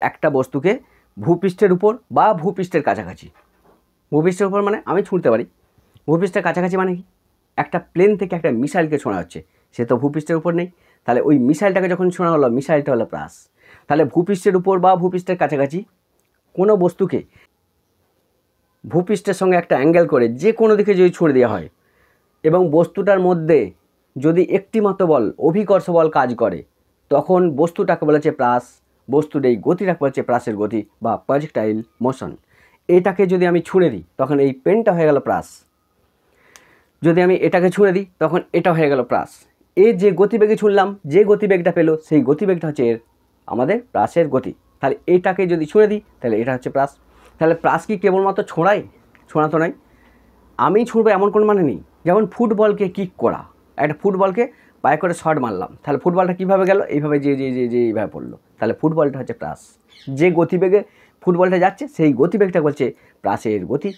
একটা বস্তুকে ভূপৃষ্ঠের উপর বা ভূপৃষ্ঠের কাছাকাছি, ভূপৃষ্ঠের উপর মানে আমি ছুঁড়তে পারি, ভূপৃষ্ঠের কাছাকাছি মানে কি, একটা প্লেন থেকে একটা মিসাইলকে ছোঁড়া হচ্ছে, সে তো ভূপৃষ্ঠের উপর নেই, তাহলে ওই মিসাইলটাকে যখন ছোঁড়া হলো মিসাইলটা হলো প্লাস। তাহলে ভূপৃষ্ঠের উপর বা ভূপৃষ্ঠের কাছাকাছি কোনো বস্তুকে ভূপৃষ্ঠের সঙ্গে একটা অ্যাঙ্গেল করে যে কোনো দিকে যদি ছুঁড়ে দেওয়া হয় এবং বস্তুটার মধ্যে যদি একটিমাত্র বল অভিকর্ষ বল কাজ করে, তখন বস্তুটাকে বলা হচ্ছে প্লাস, বস্তুর এই গতিটাকে বলা হচ্ছে প্লাসের গতি বা প্রজেক্টাইল মোশন। এটাকে যদি আমি ছুঁড়ে দিই তখন এই পেনটা হয়ে গেল প্লাস, যদি আমি এটাকে ছুঁড়ে দিই তখন এটা হয়ে গেল প্লাস। এই যে গতিবেগে ছুঁড়লাম, যে গতিবেগটা পেলো সেই গতিবেগটা হচ্ছে এর আমাদের প্লাসের গতি। তাহলে এটাকে যদি ছুঁড়ে দিই তাহলে এটা হচ্ছে প্লাস। তাহলে প্লাস কি কেবলমাত্র ছোঁড়াই? ছোঁড়া তো নয়, আমি ছুঁড়বো এমন কোনো মানে নেই। যেমন ফুটবলকে কিক করা, একটা ফুটবলকে পায়ে করে শট মারলাম, তাহলে ফুটবলটা কীভাবে গেল? এইভাবে যে যে যে যে এইভাবে পড়লো, তাহলে ফুটবলটা হচ্ছে প্লাস। যে গতিবেগে ফুটবলটা যাচ্ছে সেই গতিবেগটা বলছে প্লাসের গতি।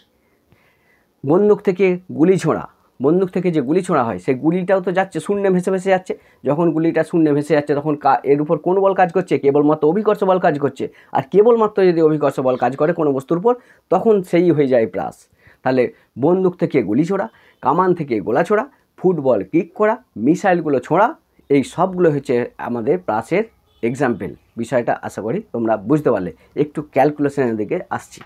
বন্দুক থেকে গুলি ছোঁড়া, বন্দুক থেকে যে গুলি ছোঁড়া হয় সেই গুলিটাও তো যাচ্ছে শূন্যে ভেসে ভেসে যাচ্ছে, যখন গুলিটা শূন্যে ভেসে যাচ্ছে তখন এর উপর কোন বল কাজ করছে? কেবলমাত্র অভিকর্ষ বল কাজ করছে। আর কেবলমাত্র যদি অভিকর্ষ বল কাজ করে কোনো বস্তুর উপর তখন সেই হয়ে যায় প্লাস। তাহলে বন্দুক থেকে গুলি ছোড়া, কামান থেকে গোলা ছোড়া, ফুটবল কিক করা, মিসাইলগুলো ছোঁড়া, এই সবগুলো হচ্ছে আমাদের প্লাসের এক্সাম্পল। বিষয়টা আশা করি তোমরা বুঝতে পারলে। একটু ক্যালকুলেশনের দিকে আসছি।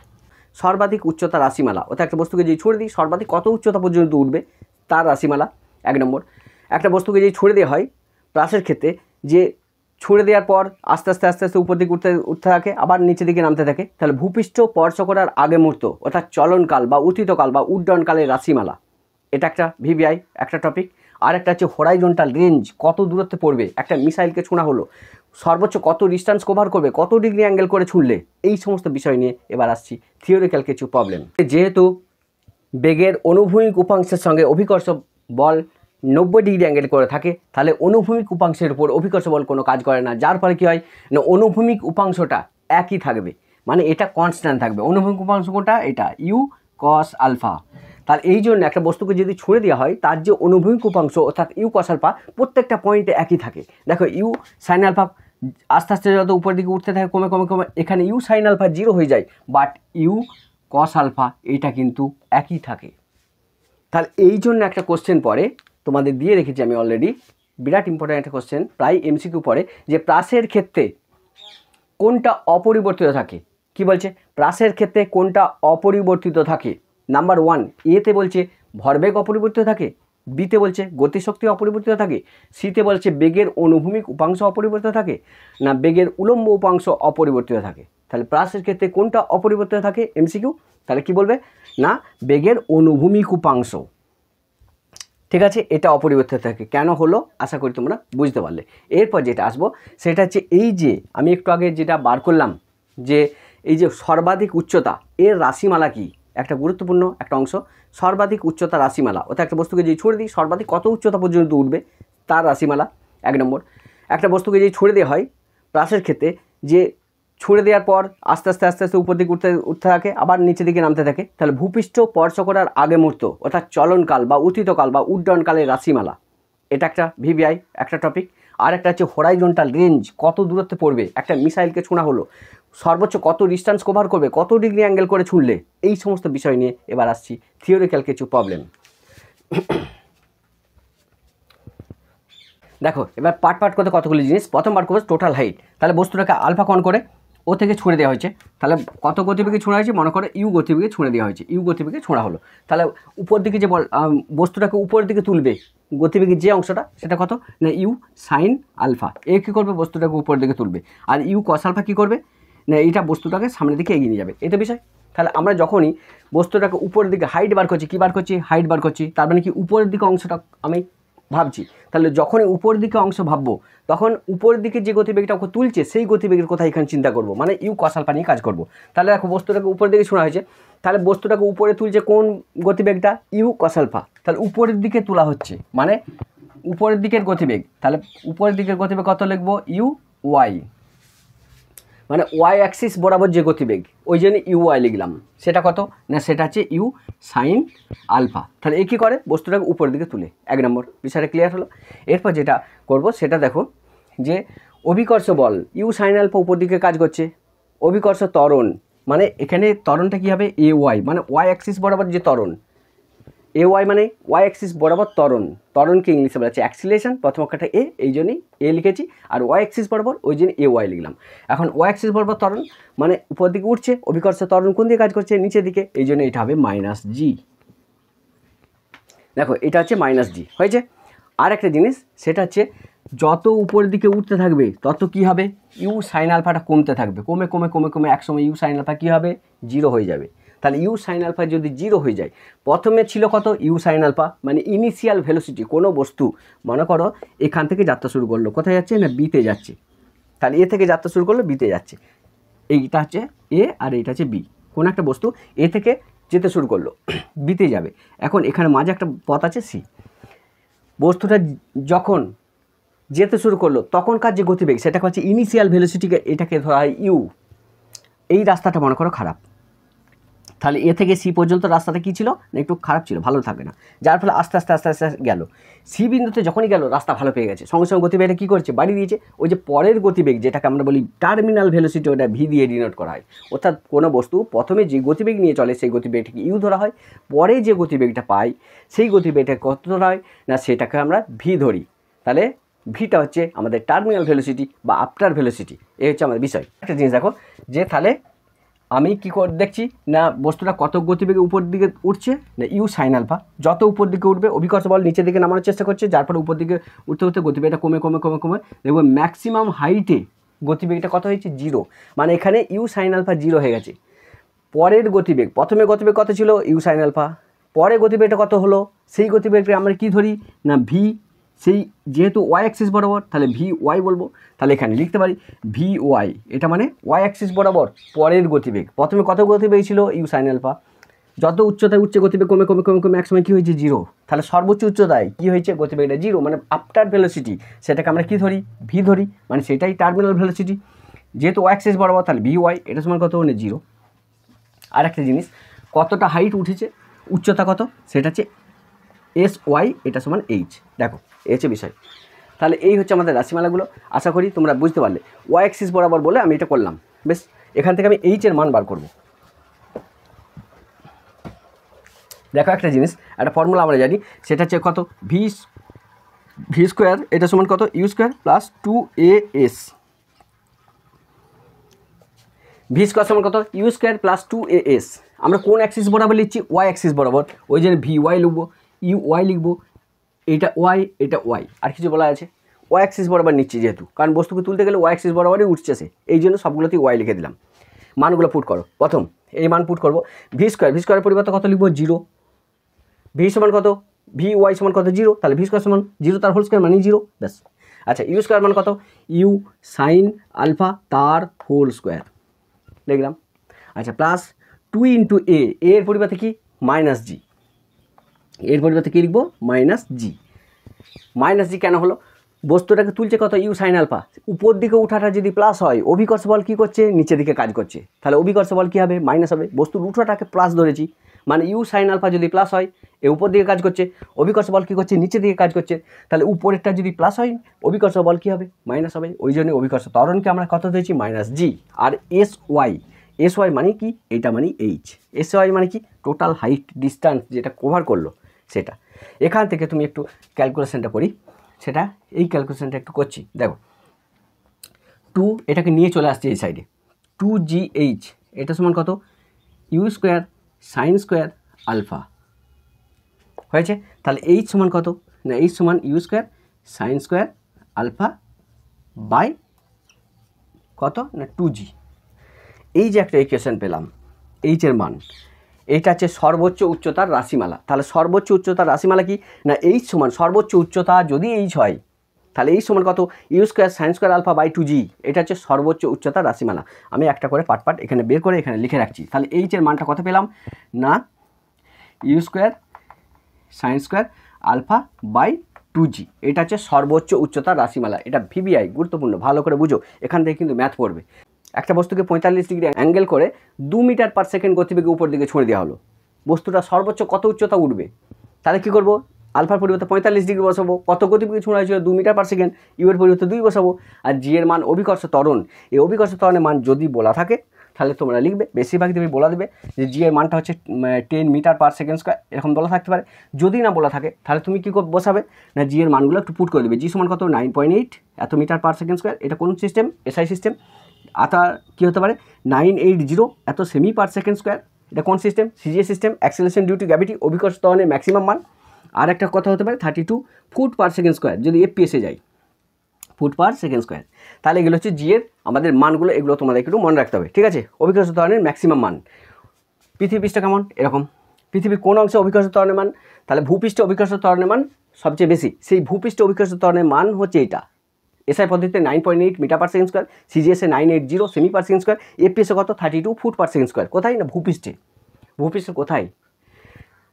সর্বাধিক উচ্চতা রাশিমালা, অর্থাৎ একটা বস্তুকে যদি ছুঁড়ে দিই সর্বাধিক কত উচ্চতা পর্যন্ত উঠবে তার রাশিমালা। 1 নম্বর, একটা বস্তুকে যদি ছুঁড়ে দেওয়া হয় প্লাসের ক্ষেত্রে, যে ছুঁড়ে দেওয়ার পর আস্তে আস্তে আস্তে আস্তে উপর দিকে উঠতে থাকে আবার নিচের দিকে নামতে থাকে, তাহলে ভূপৃষ্ঠ স্পর্শ করার আগে মুহূর্ত অর্থাৎ চলনকাল বা উত্থিতকাল বা উড্ডয়নকালের রাশিমালা, এটা একটা ভিভিআই একটা টপিক। আর একটা হচ্ছে হরাইজন্টাল রেঞ্জ, কত দূরত্বে পড়বে, একটা মিসাইলকে ছোঁড়া হলো সর্বোচ্চ কত ডিস্টেন্স কভার করবে, কত ডিগ্রি অ্যাঙ্গেল করে ছুঁড়লে, এই সমস্ত বিষয় নিয়ে এবার আসছি থিওরিক্যাল কিছু প্রবলেম। যেহেতু বেগের অনুভূমিক উপাংশের সঙ্গে অভিকর্ষ বল 90 ডিগ্রি অ্যাঙ্গেল করে থাকে, তাহলে অনুভূমিক উপাংশের উপর অভিকর্ষ বল কোনো কাজ করে না, যার ফলে কী হয় না অনুভূমিক উপাংশটা একই থাকবে, মানে এটা কনস্ট্যান্ট থাকবে। অনুভূমিক উপাংশ কোনটা? এটা ইউ কস আলফা। তার এই জন্য একটা বস্তুকে যদি ছুঁড়ে দেওয়া হয় তার যে অনুভূমিক উপাংশ অর্থাৎ ইউ কস আলফা প্রত্যেকটা পয়েন্টে একই থাকে। দেখো ইউ সাইন আলফা আস্তে আস্তে যত উপর দিকে উঠতে থাকে কমে কমে কমে এখানে ইউ সাইন আলফা 0 হয়ে যায়, বাট ইউ কস আলফা এটা কিন্তু একই থাকে। তাহলে এই জন্য একটা কোশ্চেন পড়ে, তোমাদের দিয়ে রেখেছি আমি অলরেডি, বিরাট ইম্পর্ট্যান্ট একটা কোশ্চেন, প্রায় এমসিকিউ পড়ে, যে প্লাসের ক্ষেত্রে কোনটা অপরিবর্তিত থাকে। কি বলছে? প্লাসের ক্ষেত্রে কোনটা অপরিবর্তিত থাকে? নাম্বার 1 এতে বলছে ভরবেগ অপরিবর্তিত থাকে, বিতে বলছে গতিশক্তি অপরিবর্তিত থাকে, সিতে বলছে বেগের অনুভূমিক উপাংশ অপরিবর্তিত থাকে, না বেগের উলম্ব উপাংশ অপরিবর্তিত থাকে। তাহলে প্লাসের ক্ষেত্রে কোনটা অপরিবর্তিত থাকে এমসিকিউ? তাহলে কি বলবে না বেগের অনুভূমিক উপাংশ। ঠিক আছে, এটা অপরিবর্তিত থাকে। কেন হলো আশা করি তোমরা বুঝতে পারলে। এরপর যেটা আসবো সেটা হচ্ছে এই যে আমি একটু আগে যেটা বার করলাম, যে এই যে সর্বাধিক উচ্চতা এর রাশিমালা কি, একটা গুরুত্বপূর্ণ একটা অংশ। সর্বাধিক উচ্চতা রাশিমালা, অর্থাৎ একটা বস্তুকে যদি ছুঁড়ে দিই সর্বাধিক কত উচ্চতা পর্যন্ত উঠবে তার রাশিমালা। 1 নম্বর, একটা বস্তুকে যদি ছুঁড়ে দেওয়া হয় প্লাসের ক্ষেত্রে, যে ছুঁড়ে দেওয়ার পর আস্তে আস্তে আস্তে আস্তে উপর দিকে উঠতে থাকে আবার নিচের দিকে নামতে থাকে, তাহলে ভূপৃষ্ঠ স্পর্শ করার আগে মুহূর্ত অর্থাৎ চলনকাল বা উত্থিতকাল বা উড্ডয়নকালের রাশিমালা, এটা একটা ভিভিআই একটা টপিক। আর একটা হচ্ছে হরাইজন্টাল রেঞ্জ, কত দূরত্বে পড়বে, একটা মিসাইলকে ছোঁড়া হলো সর্বোচ্চ কত ডিস্টেন্স কভার করবে, কত ডিগ্রি অ্যাঙ্গেল করে ছুঁড়লে, এই সমস্ত বিষয় নিয়ে এবার আসছি থিওরিক্যাল কিছু প্রবলেম। দেখো এবার পার্ট পার্ট করতে কতগুলি জিনিস। প্রথম পার্ট করবো টোটাল হাইট, তাহলে বস্তুটাকে আলফা কোণ করে ও থেকে ছুঁড়ে দেওয়া হয়েছে, তাহলে কত গতিবেগে ছোঁড়া হয়েছে? মনে করো ইউ গতিবেগে ছুঁড়ে দেওয়া হয়েছে, ইউ গতিবেগে ছোঁড়া হলো, তাহলে উপর দিকে যে বস্তুটাকে উপরের দিকে তুলবে গতিবেগের যে অংশটা সেটা কত না ইউ সাইন আলফা। এ কী করবে? বস্তুটাকে উপরের দিকে তুলবে। আর ইউ কস আলফা কী করবে না এটা বস্তুটাকে সামনের দিকে এগিয়ে নিয়ে যাবে। এটা বিষয়। তাহলে আমরা যখনই বস্তুটাকে উপরের দিকে হাইট বার করছি, কী বার করছি? হাইট বার করছি, তার মানে কি উপরের দিকে অংশটা আমি ভাবছি। তাহলে যখনই উপরের দিকে অংশ ভাববো তখন উপরের দিকে যে গতিবেগটা ওকে তুলছে সেই গতিবেগের কথা এখানে চিন্তা করব, মানে ইউ কস আলফা নিয়ে কাজ করব। তাহলে দেখো বস্তুটাকে উপরের দিকে ছোঁড়া হয়েছে, তাহলে বস্তুটাকে উপরে তুলছে কোন গতিবেগটা? You cos alpha. তাহলে উপরের দিকে তোলা হচ্ছে মানে উপরের দিকের গতিবেগ, তাহলে উপরের দিকের গতিবেগ কত লিখবো? ইউ ওয়াই, মানে ওয়াই অ্যাক্সিস বরাবর যে গতিবেগ ওই জন্য ইউ ওয়াই লিখলাম। সেটা কত না সেটা হচ্ছে ইউ সাইন আলফা। তাহলে এ কী করে? বস্তুটাকে উপরের দিকে তুলে। 1 নম্বর বিষয়টা ক্লিয়ার হলো। এরপর যেটা করব সেটা দেখো, যে অভিকর্ষ বল ইউ সাইন আলফা উপর দিকে কাজ করছে, অভিকর্ষ ত্বরণ মানে এখানে ত্বরণটা কী হবে এ ওয়াই, মানে ওয়াই অ্যাক্সিস বরাবর যে ত্বরণ, এ ওয়াই মানে ওয়াই অ্যাক্সিস বরাবর ত্বরণ, ত্বরণকে ইংলিশে বলা হচ্ছে অ্যাক্সিলেশন, প্রথম অক্ষরটা এ এই জন্যই এ লিখেছি, আর ওয়াই অ্যাক্সিস বরাবর ওই জন্য এ ওয়াই লিখলাম। এখন ওয়াই অ্যাক্সিস বরাবর ত্বরণ মানে উপর দিকে উঠছে, অভিকর্ষ ত্বরণ কোন দিকে কাজ করছে, নিচের দিকে, এই জন্য এটা হবে মাইনাস জি। দেখো এটা হচ্ছে মাইনাস জি হয়েছে। আর একটা জিনিস সেটা হচ্ছে যত উপরের দিকে উঠতে থাকবে তত কি হবে, ইউ সাইন আলফাটা কমতে থাকবে, কমে কমে কমে কমে একসময় ইউ সাইন আলফা কী হবে, জিরো হয়ে যাবে। তাহলে ইউ সাইন আলফা যদি জিরো হয়ে যায়, প্রথমে ছিল কত ইউ সাইন আলফা মানে ইনিশিয়াল ভেলোসিটি, কোনো বস্তু মনে করো এখান থেকে যাত্রা শুরু করলো, কোথায় যাচ্ছে না বিতে যাচ্ছে, তাহলে এ থেকে যাত্রা শুরু করলো বিতে যাচ্ছে, এইটা হচ্ছে এ আর এইটা হচ্ছে বি, কোনো একটা বস্তু এ থেকে যেতে শুরু করলো বিতে যাবে, এখন এখানে মাঝে একটা পথ আছে সি, বস্তুটা যখন যেতে শুরু করলো তখনকার যে গতিবেগ সেটাকে হচ্ছে ইনিশিয়াল ভেলোসিটিকে, এটাকে ধরা হয় ইউ। এই রাস্তাটা মনে করো খারাপ, তাহলে এ থেকে সি পর্যন্ত রাস্তাটা কী ছিল না একটু খারাপ ছিল, ভালো থাকে না, যার ফলে আস্তে আস্তে আস্তে আস্তে গেল, সি বিন্দুতে যখনই গেল রাস্তা ভালো পেয়ে গেছে, সঙ্গে সঙ্গে গতিবেগটা কী করছে বাড়িয়ে দিয়েছে, ওই যে পরের গতিবেগ যেটাকে আমরা বলি টার্মিনাল ভেলোসিটি, ওটা ভি দিয়ে ডিনোট করা হয়, অর্থাৎ কোনো বস্তু প্রথমে যে গতিবেগ নিয়ে চলে সেই গতিবেগটাকে ইউ ধরা হয়, পরে যে গতিবেগটা পাই সেই গতিবেগটা কত ধরা হয় না সেটাকে আমরা ভি ধরি, তাহলে ভিটা হচ্ছে আমাদের টার্মিনাল ভেলোসিটি বা আফটার ভেলোসিটি, এই হচ্ছে আমাদের বিষয়। একটা জিনিস দেখো যে তাহলে আমি কী করে দেখছি না বস্তুটা কত গতিবেগে উপর দিকে উঠছে না ইউ সাইন আলফা, যত উপর দিকে উঠবে অভিকর্ষ বল নিচের দিকে নামানোর চেষ্টা করছে, যার ফলে উপর দিকে উঠতে উঠতে গতিবেগটা কমে কমে কমে কমে দেখবো ম্যাক্সিমাম হাইটে গতিবেগটা কত হয়েছে জিরো, মানে এখানে ইউ সাইন আলফা জিরো হয়ে গেছে। পরের গতিবেগ, প্রথমে গতিবেগ কত ছিল ইউ সাইন আলফা, পরে গতিবেগটা কত হলো সেই গতিবেগটা আমরা কী ধরি না ভি, সেই যেহেতু ওয়াই অ্যাক্সিস বরাবর তাহলে ভি ওয়াই বলবো, তাহলে এখানে লিখতে পারি ভি ওয়াই, এটা মানে ওয়াই অ্যাক্সিস বরাবর পরের গতিবেগ, প্রথমে কত গতিবেগ ছিল ইউ সাইন আলফা, যত উচ্চতায় উচ্চ গতিবেগ কমে কমে কমে কমে একসময় কী হয়েছে জিরো, তাহলে সর্বোচ্চ উচ্চতায় কী হয়েছে গতিবেগটা জিরো, মানে আফটার ভেলোসিটি সেটাকে আমরা কী ধরি ভি ধরি, মানে সেটাই টার্মিনাল ভেলোসিটি, যেহেতু ওয়াই অ্যাক্সিস বরাবর তাহলে ভি ওয়াই, এটা সমান কত মানে জিরো। আর একটা জিনিস কতটা হাইট উঠেছে উচ্চতা কত সেটা হচ্ছে এস ওয়াই, এটা সমান এইচ, দেখো এই হচ্ছে বিষয়। তাহলে এই হচ্ছে আমাদের রাশিমালাগুলো, আশা করি তোমরা বুঝতে পারলে। ওয়াই অ্যাক্সিস বরাবর বলে আমি এটা করলাম, বেশ এখান থেকে আমি এইচের মান বার করব। দেখো একটা জিনিস, একটা ফর্মুলা আমরা জানি সেটা হচ্ছে কত ভি স্কোয়ার, এটা সমান কত u square plus 2as, v square সমান কত ইউ স্কোয়ার প্লাস 2as, আমরা কোন অ্যাক্সিস বরাবর লিখছি ওয়াই অ্যাক্সিস বরাবর, ওই জন্য ভি ওয়াই লিখবো, ইউ ওয়াই লিখবো, এটা ওয়াই এটা ওয়াই, আর কিছু বলা আছে ওয়াই অ্যাক্সিস বরাবর নিচ্ছি যেহেতু, কারণ বস্তুকে তুলতে গেলে ওয়াই অ্যাক্সিস বরাবরই উঠছে সে, এই জন্য সবগুলোতেই ওয়াই লিখে দিলাম। মানগুলো পুট করো, প্রথম এই মান পুট করবো, ভি স্কোয়ারের পরিবর্তে কত লিখবো জিরো, ভি সমান কত ভি ওয়াই সমান কত জিরো, তাহলে ভি স্কোয়ার সমান জিরো তার হোল স্কোয়ার মানে জিরো, ব্যাস। আচ্ছা ইউ স্কোয়ার মান কত ইউ সাইন আলফা তার হোল স্কোয়ার লিখলাম। আচ্ছা প্লাস 2 ইন্টু এ, এর পরিবর্তে কি মাইনাস জি, এর পরিবর্তে কী লিখবো মাইনাস জি। মাইনাস জি কেন হলো, বস্তুটাকে তুলছে কত ইউ সাইন আলফা, উপর দিকে উঠাটা যদি প্লাস হয় অভিকর্ষ বল কী করছে নিচের দিকে কাজ করছে, তাহলে অভিকর্ষ বল কী হবে মাইনাস হবে, বস্তুর উঠাটাকে প্লাস ধরেছি মানে ইউ সাইন আলফা যদি প্লাস হয় এ উপর দিকে কাজ করছে, অভিকর্ষ বল কী করছে নিচের দিকে কাজ করছে, তাহলে উপরেরটা যদি প্লাস হয় অভিকর্ষ বল কী হবে মাইনাস হবে, ওই জন্য অভিকর্ষ ত্বরণকে আমরা কত ধরেছি মাইনাস জি। আর এস ওয়াই মানে কি, এইটা মানে এইচ, এস ওয়াই মানে কি টোটাল হাইট ডিস্ট্যান্স যেটা কভার করলো সেটা। এখান থেকে তুমি একটু ক্যালকুলেশনটা করি, সেটা এই ক্যালকুলেশনটা একটু করছি, দেখো 2 এটাকে নিয়ে চলে আসছে এই সাইডে, 2gh এটা সমান কত u square sine square alpha হয়েছে, তাহলে এইচ সমান কত না এইচ সমান u square sine square alpha by কত না 2g। এই যে একটা ইকুয়েশন পেলাম এইচের মান, এইটা হচ্ছে সর্বোচ্চ উচ্চতার রাশিমালা, তাহলে সর্বোচ্চ উচ্চতার রাশিমালা কি না এইচ সমান সর্বোচ্চ উচ্চতা যদি এইচ হয় তাহলে এইচ সমান কত u square sine square alpha by 2g, এটা হচ্ছে সর্বোচ্চ উচ্চতার রাশিমালা। আমি একটা করে পার্ট এখানে বের করে এখানে লিখে রাখছি, তাহলে এইচের মানটা কত পেলাম না u square sine square alpha by 2g, এটা হচ্ছে সর্বোচ্চ উচ্চতার রাশিমালা। এটা ভিবিআই গুরুত্বপূর্ণ, ভালো করে বুঝো, এখান থেকে কিন্তু ম্যাথ পড়বে। একটা বস্তুকে 45 ডিগ্রি অ্যাঙ্গেল করে 2 মিটার পার সেকেন্ড গতিবেগে উপর দিকে ছুঁড়ে দেওয়া হলো, বস্তুটা সর্বোচ্চ কত উচ্চতা উঠবে, তাহলে কী করবো আলফার পরিবর্তে 45 ডিগ্রি বসাবো, কত গতিবেগে ছোঁড়া হয়েছিল 2 মিটার পার সেকেন্ড, ইউ এর পরিবর্তে 2 বসাবো, আর জি এর মান অভিকর্ষ ত্বরণ। এই অভিকর্ষ ত্বরণের মান যদি বলা থাকে তাহলে তোমরা লিখবে, বেশিরভাগ দেবে বলা দেবে যে জি এর মানটা হচ্ছে 10 মিটার পার সেকেন্ড স্কোয়ার, এরকম বলা থাকতে পারে। যদি না বলা থাকে তাহলে তুমি কী বসাবে না, জি এর মানগুলো একটু পুট করে দেবে। জি সমান কত 9.8 এত মিটার পার সেকেন্ড স্কোয়ার, এটা কোন সিস্টেম, এসআই সিস্টেম। আতা কী হতে পারে 980 এত সেমি পার সেকেন্ড স্কোয়ার, এটা কোন system, CGS system. Acceleration due to gravity অভিকর্ষ ত্বরণের ম্যাক্সিমাম মান। আর একটা কথা হতে পারে 32 ফুট পার সেকেন্ড স্কোয়ার, যদি এফপিএসে যায় ফুট পার সেকেন্ড স্কোয়ার। তাহলে এগুলো হচ্ছে জি এর আমাদের মানগুলো, এগুলো তোমাদের একটু মনে রাখতে হবে, ঠিক আছে। অভিকর্ষ ত্বরণের ম্যাক্সিমাম মান। পৃথিবী পৃষ্ঠ কেমন, এরকম পৃথিবীর কোন অংশে অভিকর্ষ ত্বরণের মান, তাহলে ভূপৃষ্ঠে অভিকর্ষ ত্বরণের মান সবচেয়ে বেশি, সেই ভূপৃষ্ঠে অভিকর্ষ ত্বরণের মান হচ্ছে এইটা। এসআই পদ্ধতিতে 9.8 মিটার পার সেকেন্ড স্কোয়ার, সিজিএসে 980 সেমি পার সেকেন্ড স্কোয়ার, এফপিএসে কত 32 ফুট পার সেকেন্ড স্কোয়ার। কোথায় না ভূপৃষ্ঠে, ভূপৃষ্ঠে কোথায়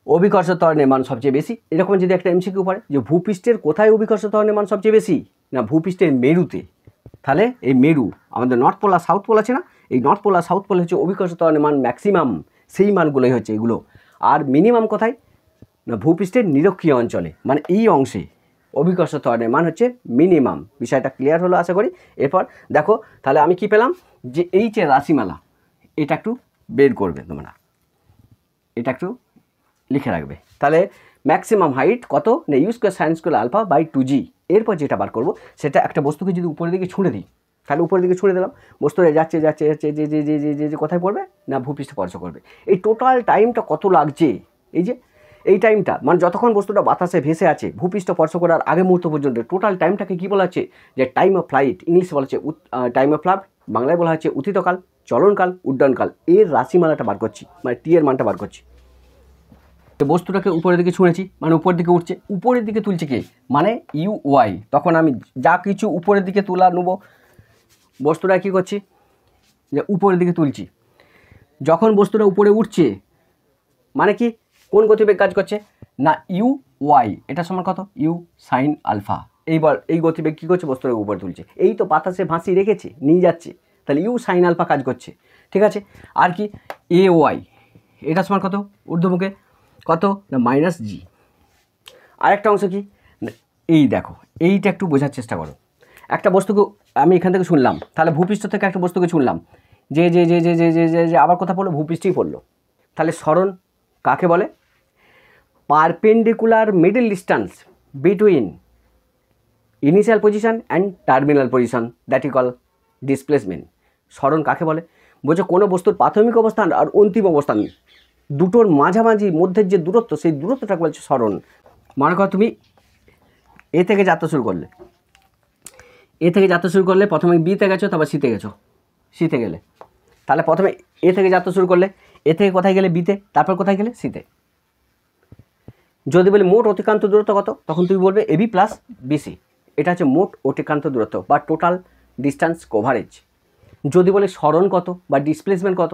অভিকর্ষ ত্বরণের মান সবচেয়ে বেশি। এরকম যদি একটা এমসিকিউ পড়ে যে ভূপৃষ্ঠের কোথায় অভিকর্ষ ত্বরণের মান সবচেয়ে বেশি, না ভূপৃষ্ঠের মেরুতে, তাহলে এই মেরু আমাদের নর্থ পোল আর সাউথ পোল আছে না, এই নর্থ পোল আর সাউথ পোল হচ্ছে অভিকর্ষ ত্বরণের মান ম্যাক্সিমাম, সেই মানগুলোই হচ্ছে এগুলো। আর মিনিমাম কোথায় না ভূপৃষ্ঠের নিরক্ষীয় অঞ্চলে, মানে এই অংশে অভিকর্ষ ত্বরণের মান হচ্ছে মিনিমাম। বিষয়টা ক্লিয়ার হলো আশা করি। এরপর দেখো তাহলে আমি কি পেলাম, যে এই যে রাশিমালা এটা একটু বের করবে তোমরা, এটা একটু লিখে রাখবে। তাহলে ম্যাক্সিমাম হাইট কত না u square sine square alpha by 2g। এরপর যেটা বার করবো সেটা একটা বস্তুকে যদি উপরের দিকে ছুঁড়ে দিই, তাহলে উপরের দিকে ছুঁড়ে দিলাম, বস্তুটা যাচ্ছে যাচ্ছে যাচ্ছে যে যে যে যে যে কোথায় পড়বে না ভূপৃষ্ঠে স্পর্শ করবে। এই টোটাল টাইমটা কত লাগছে, এই যে এই টাইমটা মানে যতক্ষণ বস্তুটা বাতাসে ভেসে আছে ভূপৃষ্ঠ স্পর্শ করার আগে মুহূর্ত পর্যন্ত টোটাল টাইমটাকে কী বলা হচ্ছে, যে টাইম অফ ফ্লাইট, ইংলিশে বলা হচ্ছে টাইম অফ ফ্লাইট, বাংলায় বলা হচ্ছে উত্থিতকাল, চলনকাল, উড্ডয়নকাল। এর রাশিমালাটা বার করছি, মানে টি এর মানটা বার করছি। বস্তুটাকে উপরের দিকে ছুঁড়েছি মানে উপরের দিকে উঠছে, উপরের দিকে তুলছে কে মানে ইউ ওয়াই। তখন আমি যা কিছু উপরের দিকে তোলা নেব, বস্তুটা কী করছি যে উপরের দিকে তুলছি। যখন বস্তুটা উপরে উঠছে মানে কি কোন গতিবেগ কাজ করছে না ইউ ওয়াই, এটা সমান কত ইউ সাইন আলফা। এইবার এই গতিবেগ কী করছে, বস্তুটাকে উপরে তুলছে, এই তো বাতাসে ভাসিয়ে রেখেছে নিয়ে যাচ্ছে, তাহলে ইউ সাইন আলফা কাজ করছে, ঠিক আছে। আর কি এ ওয়াই, এটা সমান কত ঊর্ধ্বমুখে কত না মাইনাস জি। আরেকটা অংশ কি এই দেখো, এইটা একটু বোঝার চেষ্টা করো। একটা বস্তুকে আমি এখান থেকে শুনলাম, তাহলে ভূপৃষ্ঠ থেকে একটা বস্তুকে শুনলাম, যে যে যে যে যে যে যে যে আবার কথা পড়লো ভূপৃষ্ঠেই পড়লো। তাহলে সরণ কাকে বলে, perpendicular middle distance between initial position and terminal position, that E call displacement. সরণ কাকে বলে, বলছে কোনো বস্তুর প্রাথমিক অবস্থান আর অন্তিম অবস্থান দুটোর মাঝামাঝি মধ্যের যে দূরত্ব, সেই দূরত্বটাকে বলছে সরণ। মনে করো তুমি এ থেকে যাত্রা শুরু করলে, এ থেকে যাত্রা শুরু করলে প্রথমে বিতে গেছো, তারপর সিতে গেছো, সিতে গেলে, তাহলে প্রথমে এ থেকে যাত্রা শুরু করলে, এ থেকে কোথায় গেলে বিতে, তারপর কোথায় গেলে সিতে। যদি বলি মোট অতিক্রান্ত দূরত্ব কত, তখন তুমি বলবে এবি প্লাস বিসি, এটা হচ্ছে মোট অতিক্রান্ত দূরত্ব বা টোটাল ডিস্টেন্স কভারেজ। যদি বলে সরণ কত বা ডিসপ্লেসমেন্ট কত,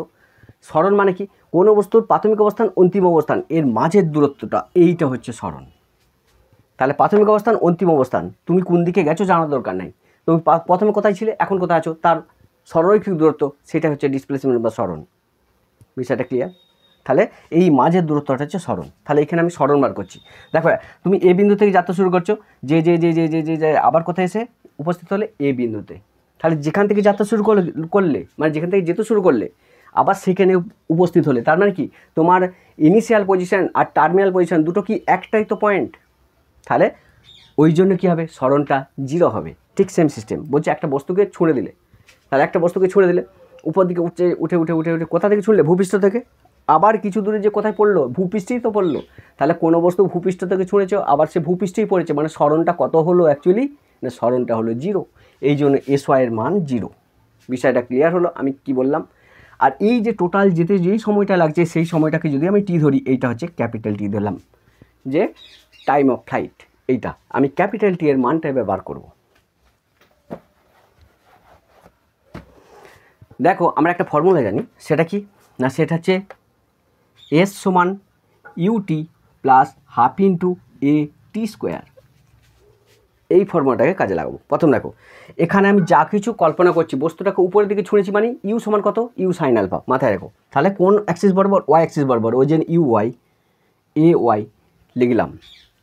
সরণ মানে কি কোনো বস্তুর প্রাথমিক অবস্থান অন্তিম অবস্থান এর মাঝের দূরত্বটা, এইটা হচ্ছে সরণ। তাহলে প্রাথমিক অবস্থান অন্তিম অবস্থান তুমি কোন দিকে গেছো জানার দরকার নাই, তুমি প্রথমে কোথায় ছিলে এখন কোথায় আছো তার সরলরৈখিক দূরত্ব, সেটা হচ্ছে ডিসপ্লেসমেন্ট বা সরণ। বিষয়টা ক্লিয়ার। তাহলে এই মাঝের দূরত্বটা হচ্ছে সরণ। তাহলে এখানে আমি সরণ বার করছি। দেখো তুমি এ বিন্দু থেকে যাত্রা শুরু করছো, যে যে যে যে যে যে আবার কোথায় এসে উপস্থিত হলে এ বিন্দুতে। তাহলে যেখান থেকে যাত্রা শুরু করলে মানে যেখান থেকে যেতে শুরু করলে আবার সেখানে উপস্থিত হলে, তার মানে কি তোমার ইনিশিয়াল পজিশন আর টার্মিনাল পজিশন দুটো কি একটাই তো পয়েন্ট, তাহলে ওই জন্য কী হবে সরণটা 0 হবে। ঠিক সেম সিস্টেম বলছে একটা বস্তুকে ছুঁড়ে দিলে, তাহলে একটা বস্তুকে ছুঁড়ে দিলে উপর দিকে উঠে উঠে উঠে উঠে উঠে কোথা থেকে ছুঁড়লে ভূপৃষ্ঠ থেকে, আবার কিছু দূরে যে কোথায় পড়লো ভূপৃষ্ঠেই তো পড়লো। তাহলে কোনো বস্তু ভূপৃষ্ঠ থেকে ছুঁড়েছো আবার সে ভূপৃষ্ঠেই পড়েছে, মানে সরণটা কত হলো অ্যাকচুয়ালি না সরণটা হলো 0। এই জন্য এস ওয়াইয়ের মান 0। বিষয়টা ক্লিয়ার হলো আমি কি বললাম। আর এই যে টোটাল যেতে যেই সময়টা লাগছে সেই সময়টাকে যদি আমি টি ধরি, এইটা হচ্ছে ক্যাপিটাল টি ধরলাম, যে টাইম অফ ফ্লাইট, এইটা আমি ক্যাপিটাল টি এর মানটা এবার বার করব। দেখো আমরা একটা ফর্মুলা জানি, সেটা কি না সেটা হচ্ছে এস সমান ইউটি প্লাস হাফ ইন্টু এ টি স্কোয়ার। এই ফর্মুলাটাকে কাজে লাগাবো। প্রথম দেখো এখানে আমি যা কিছু কল্পনা করছি, বস্তুটাকে উপরের দিকে ছুঁড়েছি মানে ইউ সমান কত ইউ সাইন আলফা, মাথায় রাখো। তাহলে কোন অ্যাক্সিস বরাবর ওয়াই অ্যাক্সিস বরাবর, ওই যে ইউ ওয়াই এ ওয়াই লিখলাম,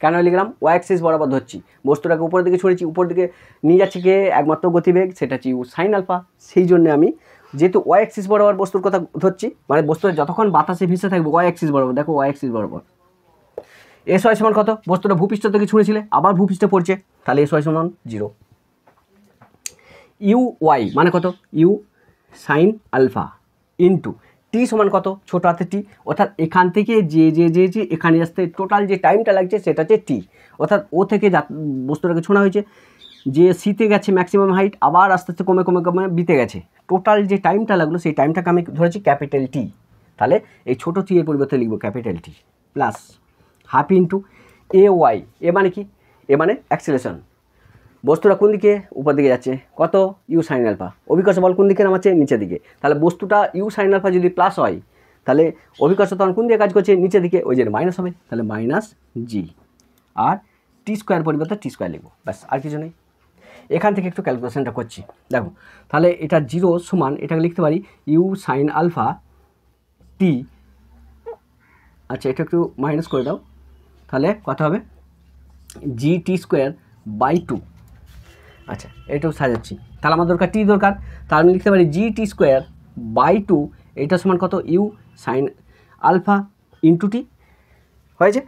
কেন লিখলাম? ওয়াই অ্যাক্সিস বরাবর ধরছি, বস্তুটাকে উপরের দিকে ছড়েছি, উপর দিকে নিয়ে যাচ্ছে কে? একমাত্র গতিবেগ, সেটা হচ্ছে ইউ সাইন আলফা। সেই জন্য আমি যেহেতু ওয়াই অ্যাক্সিস বরাবর বস্তুর কথা ধরছি, মানে বস্তুটা যতক্ষণ বাতাসে ভেসে থাকবে ওয়াই অ্যাক্সিস বরাবর, দেখো ওয়াই অ্যাক্সিস বরাবর এস ওয়াই সমান কত? বস্তুটা ভূপৃষ্ঠ থেকে ছুঁড়েছিলে, আবার ভূপৃষ্ঠে পড়ছে, তাহলে এস ওয়াই সমান 0। ইউ ওয়াই মানে কত? U sine alpha into T সমান কত? ছোটো হাতে টি, অর্থাৎ এখান থেকে যে এখানে আসতে টোটাল যে টাইমটা লাগছে সেটা হচ্ছে টি, অর্থাৎ ও থেকে বস্তুটাকে ছোঁড়া হয়েছে, যে সিতে গেছে ম্যাক্সিমাম হাইট, আবার আস্তে আস্তে কমে কমে কমে বিতে গেছে, টোটাল যে টাইমটা লাগলো সেই টাইমটাকে আমি ধরেছি ক্যাপিটাল টি। তাহলে এই ছোটো টি এর পরিবর্তে লিখবো capital T plus half into a y. A মানে কি? এ মানে অ্যাক্সিলারেশন, বস্তুটা কোন দিকে? উপর দিকে যাচ্ছে, কত? U sine alpha. অভিকর্ষ বল কোন দিকে নামাচ্ছে? নিচের দিকে। তাহলে বস্তুটা ইউ সাইন আলফা যদি প্লাস হয়, তাহলে অভিকর্ষ তখন কোন দিকে কাজ করছে? নিচের দিকে, ওই যে মাইনাস হবে, তাহলে মাইনাস জি। আর টি স্কোয়ার পরিবর্তে টি স্কোয়ার লিখবো, ব্যাস, আর কিছু নেই। এখান থেকে একটু ক্যালকুলেশনটা করছি, দেখো। তাহলে এটা 0 সমান, এটাকে লিখতে পারি ইউ সাইন আলফা টি, আচ্ছা এটা একটু মাইনাস করে দাও, তাহলে কত হবে? জি টি স্কোয়ার বাই 2। আচ্ছা এটাও সাজাচ্ছি, তাহলে আমার দরকার টি দরকার, তাহলে আমি লিখতে পারি জি টি স্কোয়ার বাই 2, এইটা সমান কত? U sine alpha into T, হয়েছে?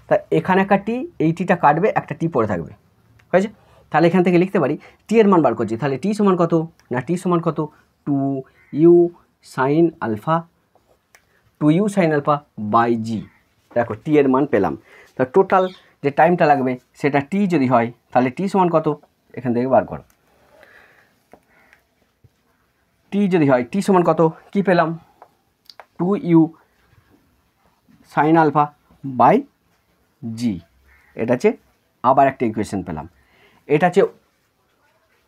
তা এখানে একটা টি, এই টিটা কাটবে, একটা টি পড়ে থাকবে, হয়েছে? তাহলে এখান থেকে লিখতে পারি টি এর মান বার করছি, তাহলে টি সমান কত? না টি সমান কত? 2 u sine alpha, 2 u sine alpha by g. দেখো টি এর মান পেলাম। তা টোটাল যে টাইমটা লাগবে সেটা টি যদি হয়, তাহলে টি সমান কত? এখান থেকে বার করো, টি যদি হয়, টি সমান কত? কি পেলাম? 2 u sine alpha by g. এটা হচ্ছে আবার একটা ইকুয়েশন পেলাম। এটা হচ্ছে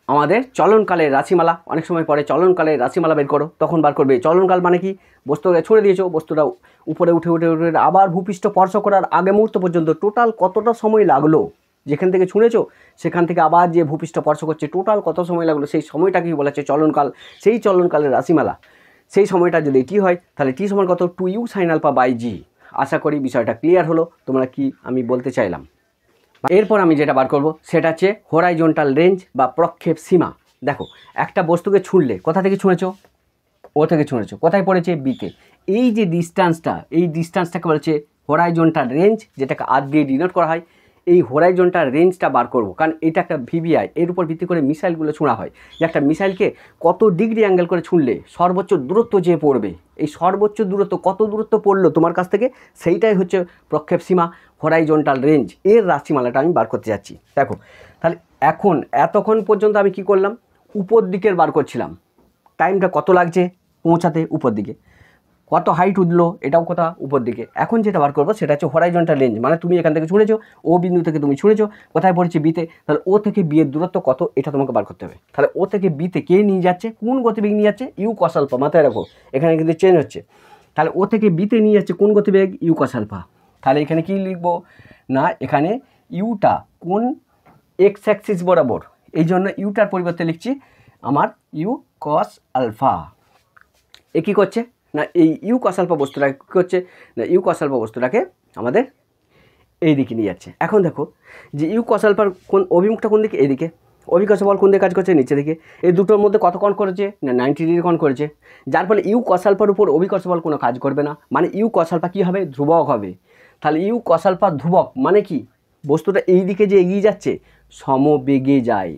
আমাদের চলনকালের রাশিমালা। অনেক সময় পরে চলনকালের রাশিমালা বের করো, তখন বার করবে চলনকাল মানে কি? বস্তুটা ছড়ে দিয়েছো, বস্তুটা উপরে উঠে উঠে উঠে আবার ভূপৃষ্ঠ স্পর্শ করার আগে মুহূর্ত পর্যন্ত টোটাল কতটা সময় লাগলো, যেখান থেকে ছুঁড়েছো সেখান থেকে আবার যে ভূপৃষ্ঠ স্পর্শ করছে টোটাল কত সময় লাগলো, সেই সময়টাকেই বলা হচ্ছে চলনকাল। সেই চলনকালের রাশিমালা, সেই সময়টা যদি টি হয়, তাহলে টি সমান কত? 2 ইউ সাইন আলফা বাই জি। আশা করি বিষয়টা ক্লিয়ার হলো, তোমরা কি আমি বলতে চাইলাম। এরপর আমি যেটা বার করব সেটা হচ্ছে হরাইজন্টাল রেঞ্জ বা প্রক্ষেপ সীমা। দেখো একটা বস্তুকে ছুঁড়লে, কোথা থেকে ছুঁড়েছো? ও থেকে ছুঁড়েছো, কোথায় পড়েছে? বিতে। এই যে ডিস্ট্যান্সটা, এই ডিস্ট্যান্সটাকে বলেছে হরাইজন্টাল রেঞ্জ, যেটাকে আর দিয়ে ডিনোট করা হয়। এই হরাইজন্টাল রেঞ্জটা বার করব, কারণ এটা একটা ভিভিআই, এর উপর ভিত্তি করে মিসাইলগুলো ছোঁড়া হয়, যে একটা মিসাইলকে কত ডিগ্রি অ্যাঙ্গেল করে ছুঁড়লে সর্বোচ্চ দূরত্ব যে পড়বে, এই সর্বোচ্চ দূরত্ব কত দূরত্ব পড়লো তোমার কাছ থেকে, সেইটাই হচ্ছে প্রক্ষেপ সীমা, হরাইজন্টাল রেঞ্জ। এর রাশিমালাটা আমি বার করতে যাচ্ছি। দেখো তাহলে এতক্ষণ পর্যন্ত আমি কি করলাম? উপর দিকের বার করছিলাম, টাইমটা কত লাগছে পৌঁছাতে উপর দিকে, কত হাইট উঠলো এটাও কথা উপর দিকে। এখন যেটা বার করবো সেটা হচ্ছে হরাইজন্টাল রেঞ্জ, মানে তুমি এখান থেকে ছুঁড়েছো, ও বিন্দু থেকে তুমি ছুঁড়েছো, কোথায় পড়েছে? বিতে। তাহলে ও থেকে বি এর দূরত্ব কত, এটা তোমাকে বার করতে হবে। তাহলে ও থেকে বিতে কে নিয়ে যাচ্ছে? কোন গতিবেগ নিয়ে যাচ্ছে? U cos alpha. মাথায় রাখো এখানে কিন্তু চেঞ্জ হচ্ছে। তাহলে ও থেকে বিতে নিয়ে যাচ্ছে কোন গতিবেগ? U cos alpha. তাহলে এখানে কি লিখবো? না এখানে ইউটা কোন এক্স অ্যাক্সিস বরাবর, এই জন্য ইউটার পরিবর্তে লিখছি আমার ইউ কস আলফা। এ কী করছে? না এই ইউ কস আলফা বস্তুটাকে কী করছে? না ইউ কস আলফা বস্তুটাকে আমাদের এই দিকে নিয়ে যাচ্ছে। এখন দেখো যে ইউ কস আলফার কোন অভিমুখটা কোন দিকে? এইদিকে। অভিকর্ষ বল কোন দিকে কাজ করছে? নিচে দিকে। এই দুটোর মধ্যে কত কোণ করেছে? না 90 ডিগ্রি কোণ করেছে, যার ফলে ইউ কস আলফার উপর অভিকর্ষ বল কোনো কাজ করবে না, মানে ইউ কস আলফা কী হবে? ধ্রুবক হবে। তাহলে ইউ কস আলফা ধ্রুবক মানে কি? বস্তুটা এই দিকে যে এগিয়ে যাচ্ছে সমবেগে যায়।